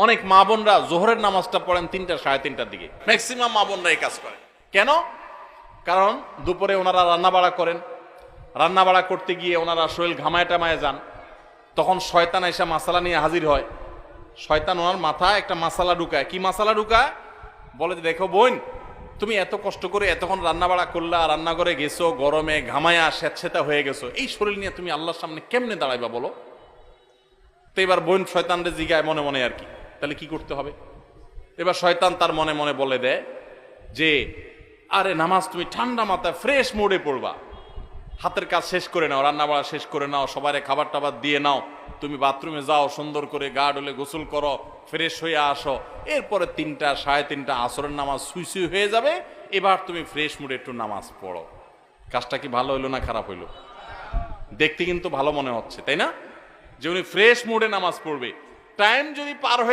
অনেক মা বোনরা জোহরের নামাজটা পড়েন 3টা 3:30টার দিকে, ম্যাক্সিমাম মা বোনরা এই কাজ করে। কেন? কারণ দুপুরে ওনারা রান্না বাড়া করেন, রান্না বাড়া করতে গিয়ে ওনারা শরীর ঘামায় টামায় যান, তখন শয়তান এসে মাসালা নিয়ে হাজির হয়। শয়তান ওনার মাথায় একটা মাসালা ঢুকায়। কি মাসালা ঢুকায়? বলে যে দেখো বোন, তুমি এত কষ্ট করে এতক্ষণ রান্না বাড়া করলা, রান্নাঘরে গেছো, গরমে ঘামায়া স্যাঁতসেঁতা হয়ে গেছো, এই শরীর নিয়ে তুমি আল্লাহর সামনে কেমনে দাঁড়াইবা বলো? তো এবার বোন শয়তানরে জিগায় মনে মনে আর কি, তাহলে কি করতে হবে? এবার শয়তান তার মনে মনে বলে দেয় যে আরে নামাজ তুমি ঠান্ডা মাথায় ফ্রেশ মোডে পড়বা, হাতের কাজ শেষ করে নাও, রান্না বাড়া শেষ করে নাও, সবারে খাবার টাবার দিয়ে নাও, তুমি বাথরুমে যাও, সুন্দর করে গা ডলে গোসল করো, ফ্রেশ হয়ে আসো, এরপরে 3টা 3:30 আসরের নামাজ সুই সুই হয়ে যাবে, এবার তুমি ফ্রেশ মুডে একটু নামাজ পড়ো। কাজটা কি ভালো হইলো না খারাপ হইলো? দেখতে কিন্তু ভালো মনে হচ্ছে, তাই না? যে উনি ফ্রেশ মুডে নামাজ পড়বে। টাইম যদি পার হয়ে